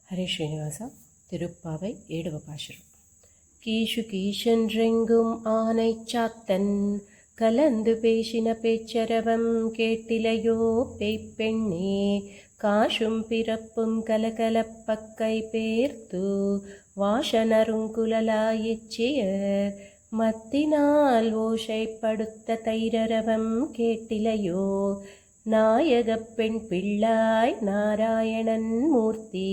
ஹரே ஸ்ரீனிவாசா. திருப்பாவை 7వ பாசுரம். கீஷு கீஷென்றெங்கும் ஆனை சாத்தன் கலந்து பேசின பேச்சரவம் கேட்டிலையோ பெண்ணே, காஷும் பிறப்பும் கலகலப்பக்கை பேர்த்து வாசனருங்குழலாயிச்சியர் மத்தினால் ஓசைப்படுத்த தைரரவம் கேட்டிலையோ, நாயகப் பெண் பிள்ளாய் நாராயணன் மூர்த்தி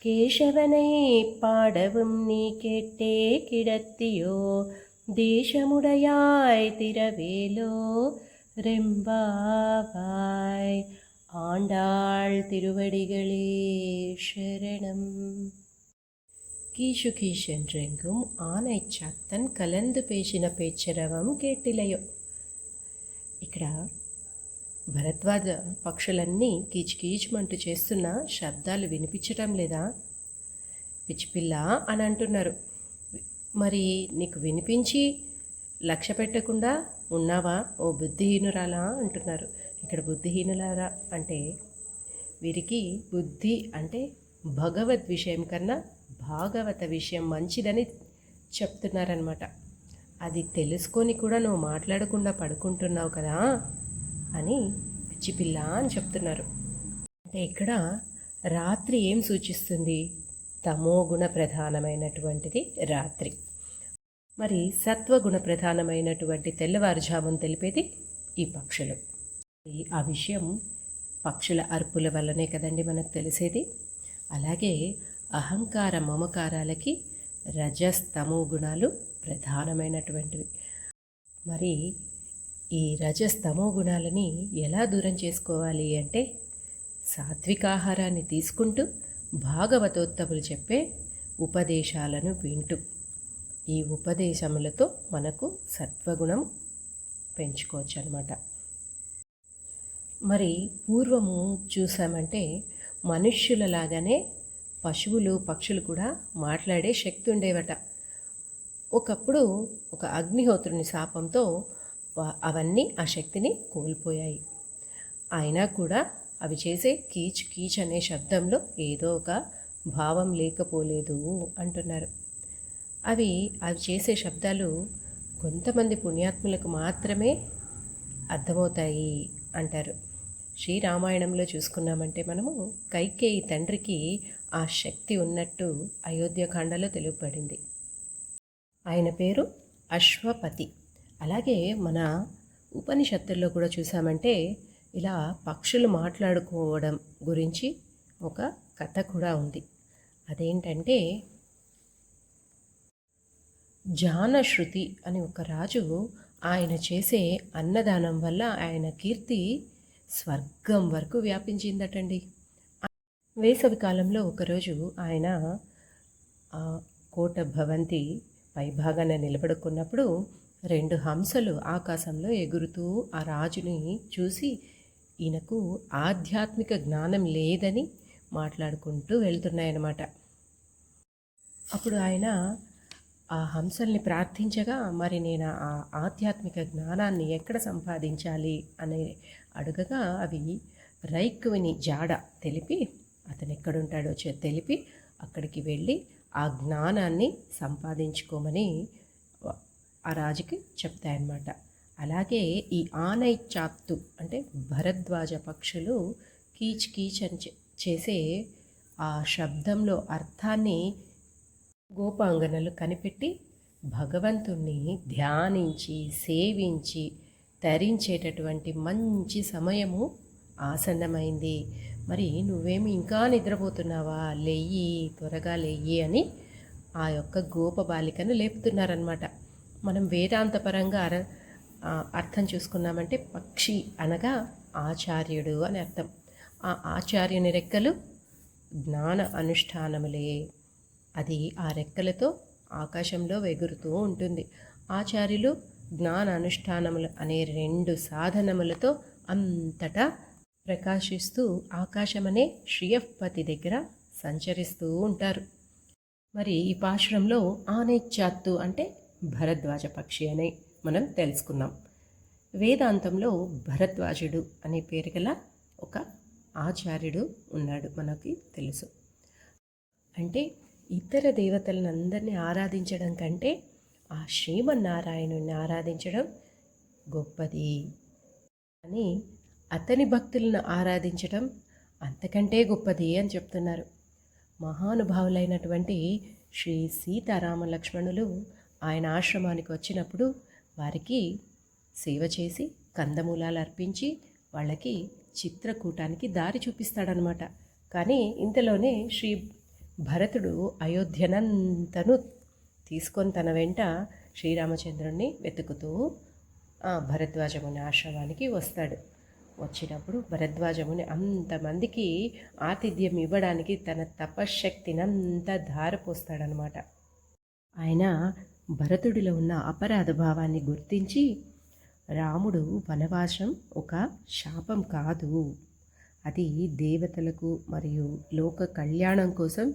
கேசவனை பாடவும் நீ கேட்டே கிடத்தியோ, தேசமுடையாய் திரவேலோ ரெம்பாவாய். ஆண்டாள் திருவடிகளே சரணம். கீஷு கீஷென்றெங்கும் ఆనై చాத்தన్ కలందు పేసిన పేచరవం కేటిలయో. ఇక్కడ భరద్వాజ పక్షులన్నీ కీచుకీచుమంటూ చేస్తున్న శబ్దాలు వినిపించటం లేదా పిచ్చిపిల్ల అని అంటున్నారు. మరి నీకు వినిపించి లక్ష్య పెట్టకుండా ఉన్నావా ఓ బుద్ధిహీనురాలా అంటున్నారు. ఇక్కడ బుద్ధిహీనులారా అంటే వీరికి బుద్ధి అంటే భగవద్ విషయం కన్నా భాగవత విషయం మంచిదని చెప్తున్నారనమాట. అది తెలుసుకొని కూడా నువ్వు మాట్లాడకుండా పడుకుంటున్నావు కదా అని పిచ్చిపిల్ల అని చెప్తున్నారు. అంటే ఇక్కడ రాత్రి ఏం సూచిస్తుంది? తమోగుణ ప్రధానమైనటువంటిది రాత్రి. మరి సత్వగుణ ప్రధానమైనటువంటి తెల్లవారుజామును తెలిపేది ఈ పక్షులు. ఆ విషయం పక్షుల అరుపుల వల్లనే కదండి మనకు తెలిసేది. అలాగే అహంకార మమకారాలకి రజస్తమో గుణాలు ప్రధానమైనటువంటివి. మరి ఈ రజస్తమో గుణాలని ఎలా దూరం చేసుకోవాలి అంటే సాత్వికాహారాన్ని తీసుకుంటూ భాగవతోత్తములు చెప్పే ఉపదేశాలను వింటూ, ఈ ఉపదేశములతో మనకు సత్వగుణం పెంచుకోవచ్చు అన్నమాట. మరి పూర్వము చూసామంటే మనుష్యులలాగానే పశువులు పక్షులు కూడా మాట్లాడే శక్తి ఉండేవట. ఒకప్పుడు ఒక అగ్నిహోత్రుని శాపంతో అవన్నీ ఆ శక్తిని కోల్పోయాయి. అయినా కూడా అవి చేసే కీచ్ కీచ్ అనే శబ్దంలో ఏదో ఒక భావం లేకపోలేదు అంటున్నారు. అవి చేసే శబ్దాలు కొంతమంది పుణ్యాత్ములకు మాత్రమే అర్థమవుతాయి అంటారు. శ్రీరామాయణంలో చూసుకున్నామంటే మనము కైకేయి తండ్రికి ఆ శక్తి ఉన్నట్టు అయోధ్యకాండలో తెలుపబడింది. ఆయన పేరు అశ్వపతి. అలాగే మన ఉపనిషత్తుల్లో కూడా చూసామంటే ఇలా పక్షులు మాట్లాడుకోవడం గురించి ఒక కథ కూడా ఉంది. అదేంటంటే జానశ్రుతి అని ఒక రాజు ఆయన చేసే అన్నదానం వల్ల ఆయన కీర్తి స్వర్గం వరకు వ్యాపించిందటండి. వేసవి కాలంలో ఒకరోజు ఆయన కోట భవంతి పైభాగాన నిలబడుకున్నప్పుడు 2 హంసలు ఆకాశంలో ఎగురుతూ ఆ రాజుని చూసి ఈయనకు ఆధ్యాత్మిక జ్ఞానం లేదని మాట్లాడుకుంటూ వెళ్తున్నాయన్నమాట. అప్పుడు ఆయన ఆ హంసల్ని ప్రార్థించగా, మరి నేను ఆ ఆధ్యాత్మిక జ్ఞానాన్ని ఎక్కడ సంపాదించాలి అని అడగగా అవి రైక్కువిని జాడ తెలిపి అతను ఎక్కడుంటాడో తెలిపి అక్కడికి వెళ్ళి ఆ జ్ఞానాన్ని సంపాదించుకోమని ఆ రాజుకి చెప్తాయన్నమాట. అలాగే ఈ ఆనై చాత్తు అంటే భరద్వాజ పక్షులు కీచ్ కీచ్ అని చేసే ఆ శబ్దంలో అర్థాన్ని గోపాంగనలు కనిపెట్టి భగవంతుణ్ణి ధ్యానించి సేవించి తరించేటటువంటి మంచి సమయము ఆసన్నమైంది. మరి నువ్వేమి ఇంకా నిద్రపోతున్నావా, లెయ్యి, త్వరగా లెయ్యి అని ఆ యొక్క గోప బాలికను లేపుతున్నారనమాట. మనం వేదాంతపరంగా అర్థం చూసుకున్నామంటే పక్షి అనగా ఆచార్యుడు అని అర్థం. ఆ ఆచార్యుని రెక్కలు జ్ఞాన అనుష్ఠానములే. అది ఆ రెక్కలతో ఆకాశంలో ఎగురుతూ ఉంటుంది. ఆచార్యులు జ్ఞాన అనుష్ఠానములు అనే 2 సాధనములతో అంతటా ప్రకాశిస్తూ ఆకాశమనే శ్రీయపతి దగ్గర సంచరిస్తూ ఉంటారు. మరి ఈ పాశురంలో ఆనై చాత్తు అంటే భరద్వాజ పక్షి అని మనం తెలుసుకున్నాం. వేదాంతంలో భరద్వాజుడు అనే పేరు గల ఒక ఆచార్యుడు ఉన్నాడు మనకి తెలుసు. అంటే ఇతర దేవతలనందరినీ ఆరాధించడం కంటే ఆ శ్రీమన్నారాయణుని ఆరాధించడం గొప్పది అని, అతని భక్తులను ఆరాధించడం అంతకంటే గొప్పది అని చెప్తున్నారు. మహానుభావులైనటువంటి శ్రీ సీతారామ లక్ష్మణులు ఆయన ఆశ్రమానికి వచ్చినప్పుడు వారికి సేవ చేసి కందమూలాలు అర్పించి వాళ్ళకి చిత్రకూటానికి దారి చూపిస్తాడనమాట. కానీ ఇంతలోనే శ్రీ భరతుడు అయోధ్యనంతను తీసుకొని తన వెంట శ్రీరామచంద్రుణ్ణి వెతుకుతూ భరద్వాజముని ఆశ్రమానికి వస్తాడు. వచ్చినప్పుడు భరద్వాజముని అంతమందికి ఆతిథ్యం ఇవ్వడానికి తన తపశ్శక్తినంతా ధారపోస్తాడనమాట. ఆయన భరతుడిలో ఉన్న అపరాధ భావాన్ని గుర్తించి, రాముడు వనవాసం ఒక శాపం కాదు, అది దేవతలకు మరియు లోక కళ్యాణం కోసం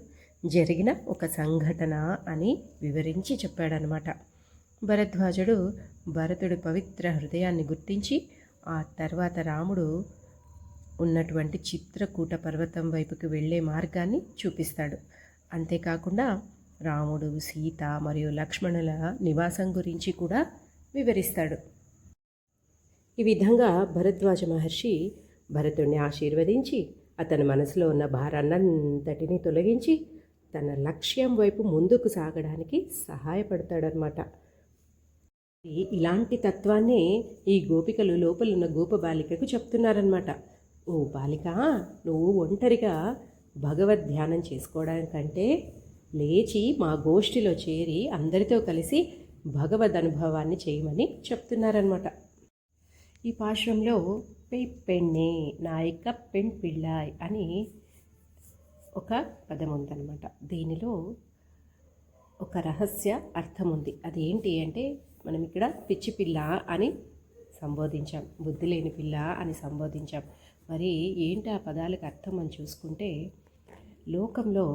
జరిగిన ఒక సంఘటన అని వివరించి చెప్పాడనమాట. భరద్వాజుడు భరతుడి పవిత్ర హృదయాన్ని గుర్తించి ఆ తర్వాత రాముడు ఉన్నటువంటి చిత్రకూట పర్వతం వైపుకి వెళ్ళే మార్గాన్ని చూపిస్తాడు. అంతేకాకుండా రాముడు, సీత మరియు లక్ష్మణుల నివాసం గురించి కూడా వివరిస్తాడు. ఈ విధంగా భరద్వాజ మహర్షి భరతుడిని ఆశీర్వదించి అతని మనసులో ఉన్న భారాన్నంతటిని తొలగించి తన లక్ష్యం వైపు ముందుకు సాగడానికి సహాయపడతాడనమాట. ఇలాంటి తత్వాన్నే ఈ గోపికలు లోపలున్న గోపబాలికకు చెప్తున్నారనమాట. ఓ బాలిక, నువ్వు ఒంటరిగా భగవద్ ధ్యానం చేసుకోవడానికంటే లేచి మా గోష్ఠిలో చేరి అందరితో కలిసి భగవద్ అనుభవాన్ని చేయమని చెప్తున్నారనమాట. ఈ పాశ్రంలో పెన్నె నాయక పెన్ పిళ్ళాయ్ అని ఒక పదం ఉందన్నమాట. దీనిలో ఒక రహస్య అర్థం ఉంది. అది ఏంటి అంటే, మనం ఇక్కడ పిచ్చి పిల్ల అని సంబోధించాం, బుద్ధి లేని పిల్ల అని సంబోధించాం. మరి ఏంటి ఆ పదాలకు అర్థం అని చూసుకుంటే, లోకంలో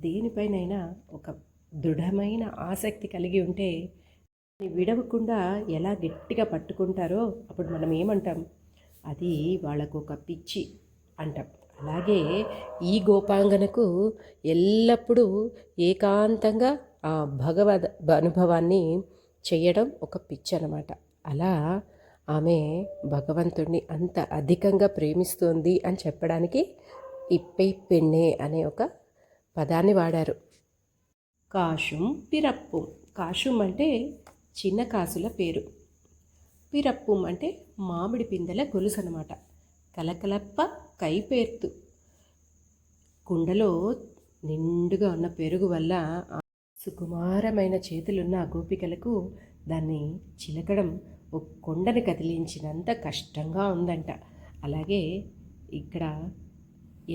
దేనిపైనైనా ఒక దృఢమైన ఆసక్తి కలిగి ఉంటే విడవకుండా ఎలా గట్టిగా పట్టుకుంటారో అప్పుడు మనం ఏమంటాం, అది వాళ్ళకు ఒక పిచ్చి అంటాం. అలాగే ఈ గోపాంగనకు ఎల్లప్పుడూ ఏకాంతంగా ఆ భగవద్ అనుభవాన్ని చేయడం ఒక పిచ్చి అన్నమాట. అలా ఆమె భగవంతుడిని అంత అధికంగా ప్రేమిస్తోంది అని చెప్పడానికి పెన్నె అనే ఒక పదాన్ని వాడారు. కాశుం పిరప్పు. కాశుం అంటే చిన్న కాసుల పేరు. పిరప్పుం అంటే మామిడి పిందెల గొలుసు అన్నమాట. కలకలప్ప కైపేర్తు. కుండలో నిండుగా ఉన్న పెరుగు వల్ల సుకుమారమైన చేతులున్న ఆ గోపికలకు దాన్ని చిలకడం ఒక కొండని కదిలించినంత కష్టంగా ఉందంట. అలాగే ఇక్కడ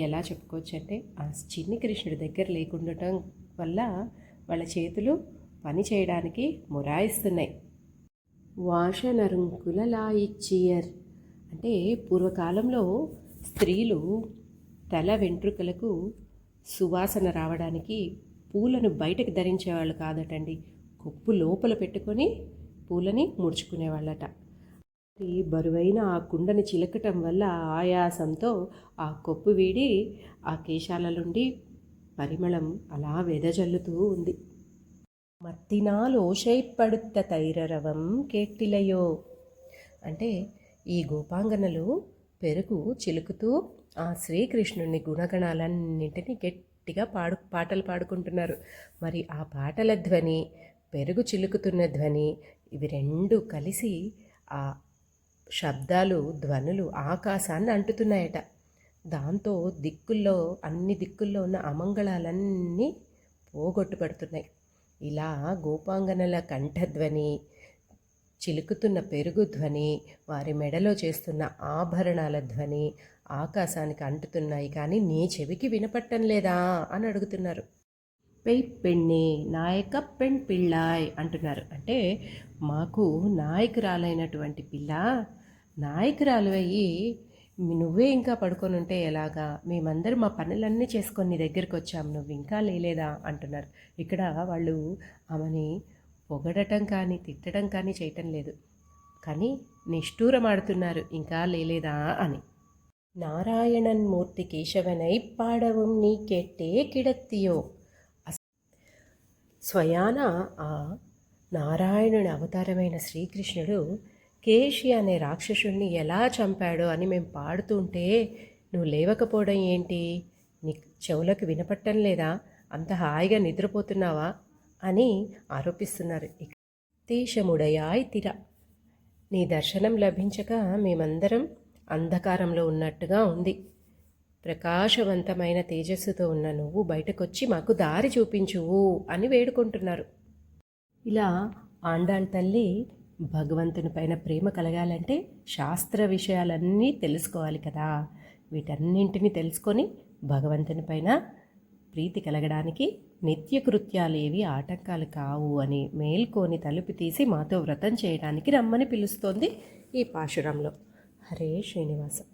ఎలా చెప్పుకోవచ్చు అంటే, ఆ చిన్ని కృష్ణుడి దగ్గర లేకుండటం వల్ల వాళ్ళ చేతులు పని చేయడానికి మొరాయిస్తున్నాయి. వాషనరుంకులలాయిచ్చియర్ అంటే పూర్వకాలంలో స్త్రీలు తల వెంట్రుకలకు సువాసన రావడానికి పూలను బయటకు ధరించేవాళ్ళు కాదటండి, కొప్పు లోపల పెట్టుకొని పూలని ముడుచుకునేవాళ్ళట. బరువైన ఆ కుండని చిలకటం వల్ల ఆయాసంతో ఆ కొప్పు వీడి ఆ కేశాల నుండి పరిమళం అలా వెదజల్లుతూ ఉంది. మత్తినాల్ ఓషైపడుత్త తైరరవం కేట్టిలయో అంటే ఈ గోపాంగనలు పెరుగు చిలుకుతూ ఆ శ్రీకృష్ణుని గుణగణాలన్నింటినీ గట్టిగా పాటలు పాడుకుంటున్నారు. మరి ఆ పాటల ధ్వని, పెరుగు చిలుకుతున్న ధ్వని, ఇవి రెండు కలిసి ఆ శబ్దాలు, ధ్వనులు ఆకాశాన్ని అంటుతున్నాయట. దాంతో అన్ని దిక్కుల్లో ఉన్న అమంగళాలన్నీ పోగొట్టుపడుతున్నాయి. ఇలా గోపాంగనల కంఠధ్వని, చిలుకుతున్న పెరుగు ధ్వని, వారి మెడలో చేస్తున్న ఆభరణాల ధ్వని ఆకాశానికి అంటుతున్నాయి, కానీ నీ చెవికి వినపట్టం లేదా అని అడుగుతున్నారు. పెన్నె నాయక పెన్ పిళ్ళాయ్ అంటున్నారు. అంటే మాకు నాయకురాలైనటువంటి పిల్ల, నాయకురాలు అయ్యి నువ్వే ఇంకా పడుకొని ఉంటే ఎలాగా, మేమందరం మా పనులన్నీ చేసుకొని నీ దగ్గరికి వచ్చాము, నువ్వు ఇంకా లేలేదా అంటున్నారు. ఇక్కడ వాళ్ళు ఆమెని పొగడటం కానీ తిట్టడం కానీ చేయటం లేదు, కానీ నిష్ఠూరమాడుతున్నారు, ఇంకా లేలేదా అని. నారాయణన్ మూర్తి కేశవనై పాడవం నీ కెట్టే కిడత్తియో స్వయాన ఆ నారాయణుని అవతారమైన శ్రీకృష్ణుడు కేశి అనే రాక్షసుడిని ఎలా చంపాడో అని మేము పాడుతుంటే నువ్వు లేవకపోవడం ఏంటి? నీ చెవులకు వినపట్టం లేదా? అంత హాయిగా నిద్రపోతున్నావా అని ఆరోపిస్తున్నారు. దేశముడయాయ్ తిర, నీ దర్శనం లభించక మేమందరం అంధకారంలో ఉన్నట్టుగా ఉంది. ప్రకాశవంతమైన తేజస్సుతో ఉన్న నువ్వు బయటకొచ్చి మాకు దారి చూపించువు అని వేడుకుంటున్నారు. ఇలా ఆండాళ్ తల్లి భగవంతుని పైన ప్రేమ కలగాలంటే శాస్త్ర విషయాలన్నీ తెలుసుకోవాలి కదా. వీటన్నింటినీ తెలుసుకొని భగవంతుని పైన ప్రీతి కలగడానికి నిత్యకృత్యాలేవి ఆటంకాలు కావు అని మేల్కొని తలుపు తీసి మాతో వ్రతం చేయడానికి రమ్మని పిలుస్తోంది ఈ పాశురంలో. హరే శ్రీనివాస.